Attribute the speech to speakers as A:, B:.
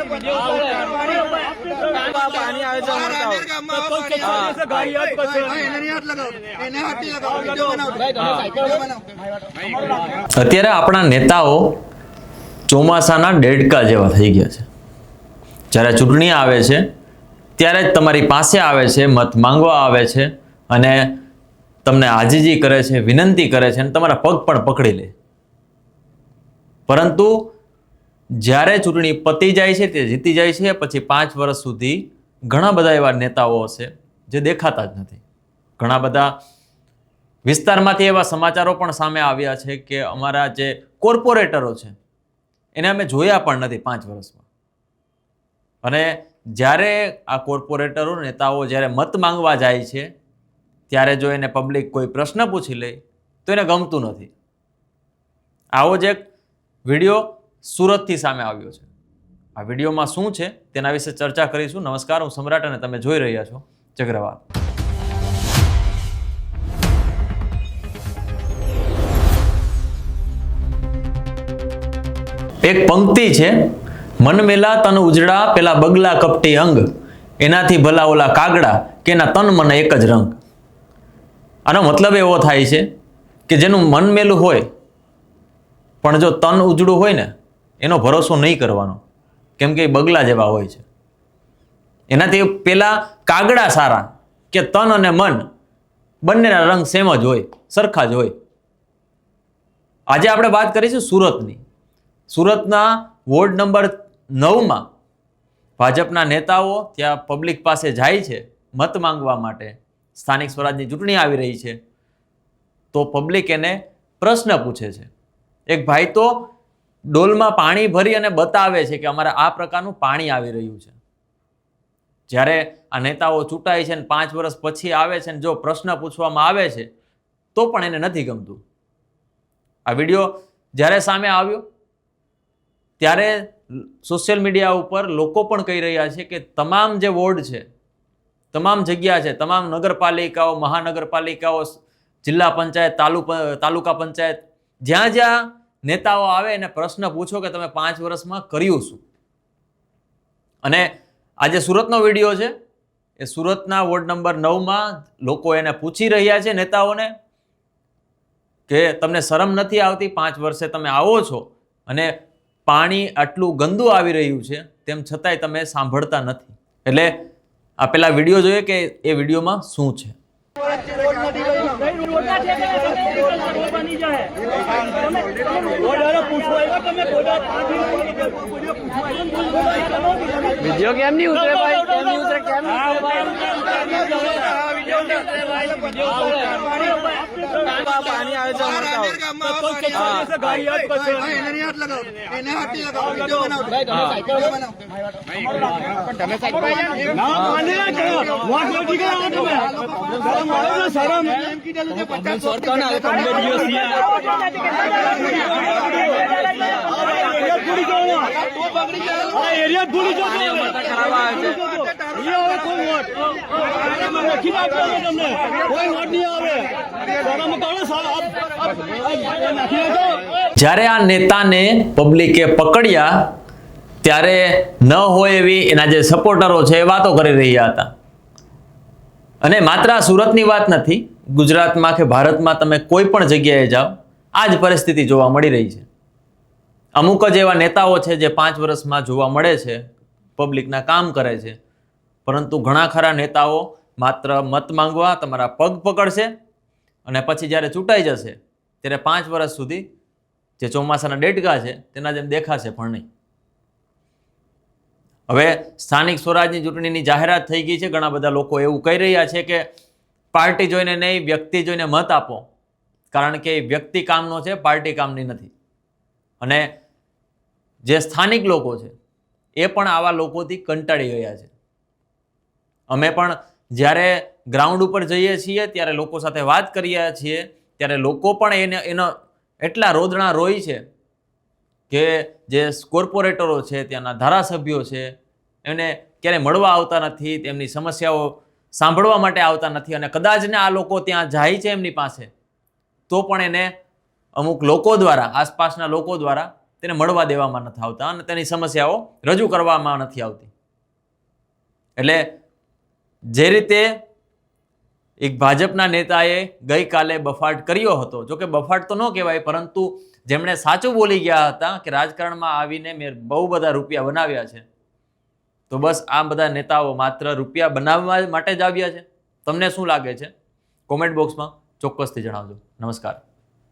A: અત્યારે આપણા નેતાઓ ચોમાસાના દેડકા જેવા થઈ ગયા છે। જ્યારે ચૂંટણી આવે છે ત્યારે જ તમારી પાસે આવે છે, મત માંગવા આવે છે અને તમને આજીજી કરે છે, વિનંતી કરે છે અને તમારા પગ પણ પકડી લે। પરંતુ જ્યારે ચૂંટણી પતી જાય છે, તે જીતી જાય છે, પછી 5 વર્ષ સુધી ઘણા બધા એવા નેતાઓ હશે જે દેખાતા જ નથી। ઘણા બધા વિસ્તારમાંથી એવા સમાચારો પણ સામે આવ્યા છે કે અમારા જે કોર્પોરેટરો છે એને અમે જોયા પણ નથી 5 વર્ષમાં। અને જ્યારે આ કોર્પોરેટરો નેતાઓ જ્યારે મત માંગવા જાય છે ત્યારે જો એને પબ્લિક કોઈ પ્રશ્ન પૂછી લે તો એને ગમતું નથી। આવો જ એક વિડીયો સુરતથી સામે આવ્યો છે। આ વિડીયોમાં શું છે તેના વિશે ચર્ચા કરીશું। નમસ્કાર, હું સમ્રાટ અને તમે જોઈ રહ્યા છો ચક્રવાત। એક પંક્તિ છે, મન મેલા તન ઉજળા પેલા બગલા કપટી અંગ, એનાથી ભલા ઓલા કાગડા કે એના તન મને એક જ રંગ। આનો મતલબ એવો થાય છે કે જેનું મન મેલું હોય પણ જો તન ઉજળું હોય ને એનો ભરોસો નહીં કરવાનો, કેમ કે એ બગલા જેવા હોય છે। એનાથી પેલા કાગડા સારા કે તન અને મન બંનેના રંગ સેમ જ હોય, સરખા જ હોય। આજે આપણે વાત કરીશું સુરતની। સુરતના વોર્ડ નંબર 9માં ભાજપના નેતાઓ ત્યાં પબ્લિક પાસે જાય છે મત માંગવા માટે। સ્થાનિક સ્વરાજની ચૂંટણી આવી રહી છે તો પબ્લિક એને પ્રશ્ન પૂછે છે। એક ભાઈ તો ડોલમાં પાણી ભરી અને બતાવે છે કે અમારે આ પ્રકારનું પાણી આવી રહ્યું છે। જ્યારે આ નેતાઓ ચૂંટાય છે અને 5 વર્ષ પછી આવે છે અને જો પ્રશ્ન પૂછવામાં આવે છે તો પણ એને નથી ગમતું। આ વિડીયો જ્યારે સામે આવ્યો ત્યારે સોશિયલ મીડિયા ઉપર લોકો પણ કહી રહ્યા છે કે તમામ જે વોર્ડ છે, તમામ જગ્યા છે, તમામ નગરપાલિકાઓ, મહાનગરપાલિકાઓ, જિલ્લા પંચાયત, તાલુકા પંચાયત, જ્યાં જ્યાં નેતાઓ આવે એને પ્રશ્ન પૂછો કે તમે 5 વર્ષમાં કર્યું શું। અને આ જે સુરતનો વિડીયો છે એ સુરતના વોર્ડ નંબર 9માં લોકો એને પૂછી રહ્યા છે નેતાઓને કે તમને શરમ નથી આવતી? 5 વર્ષે તમે આવો છો અને પાણી આટલું ગંદુ આવી રહ્યું છે તેમ છતાંય તમે સાંભળતા નથી। એટલે આ પેલા વિડીયો જોઈએ કે એ વિડીયોમાં શું છે।
B: વિડિયો કેમ નહીં ઉતરે ભાઈ? કેમ નહીં ઉતરે? કેમ નહીં પાણી આવે છે
A: જ્યારે આ નેતાને પબ્લિકે પકડ્યા ત્યારે ન હોય એવી એના જે સપોર્ટરો છે એ વાતો કરી રહ્યા હતા। અને માત્ર આ સુરતની વાત નથી, ગુજરાતમાં કે ભારતમાં તમે કોઈ પણ જગ્યાએ જાઓ આ જ પરિસ્થિતિ જોવા મળી રહી છે। અમુક જ એવા નેતાઓ છે જે 5 વર્ષમાં જોવા મળે છે, પબ્લિકના કામ કરે છે, પરંતુ ઘણા ખરા નેતાઓ માત્ર મત માંગવા તમારા પગ પકડશે અને પછી જ્યારે ચૂંટાઈ જશે ત્યારે 5 વર્ષ સુધી જે ચોમાસાના દેડકા છે તેના જેમ દેખાશે પણ નહીં। હવે સ્થાનિક સ્વરાજની ચૂંટણીની જાહેરાત થઈ ગઈ છે। ઘણા બધા લોકો એવું કહી રહ્યા છે કે પાર્ટી જોઈને નહીં, વ્યક્તિ જોઈને મત આપો, કારણ કે વ્યક્તિ કામનો છે, પાર્ટી કામની નથી। અને જે સ્થાનિક લોકો છે એ પણ આવા લોકોથી કંટાળી ગયા છે। અમે પણ જ્યારે ગ્રાઉન્ડ ઉપર જઈએ છીએ ત્યારે લોકો સાથે વાત કરીએ છીએ ત્યારે લોકો પણ એનો એટલા રોદણા રોય છે કે જે કોર્પોરેટરો છે, ત્યાંના ધારાસભ્યો છે, એને ક્યારેય મળવા આવતા નથી, તેમની સમસ્યાઓ સાંભળવા માટે આવતા નથી। અને કદાચ ને આ લોકો ત્યાં જાય છે એમની પાસે તો પણ એને અમુક લોકો દ્વારા, આસપાસના લોકો દ્વારા તેને મળવા દેવામાં નથી આવતા અને તેની સમસ્યાઓ રજૂ કરવામાં નથી આવતી. એટલે જે રીતે એક ભાજપના નેતાએ ગઈકાલે બફાટ કર્યો હતો, જો કે બફાટ તો ન કહેવાય, પરંતુ જેમણે સાચું બોલી ગયા હતા કે રાજકારણમાં આવીને મેં બહુ બધા રૂપિયા બનાવ્યા છે, તો બસ આ બધા નેતાઓ માત્ર રૂપિયા બનાવવા માટે જ આવ્યા છે. તમને શું લાગે છે? કોમેન્ટ બોક્સમાં ચોક્કસથી જણાવજો. નમસ્કાર.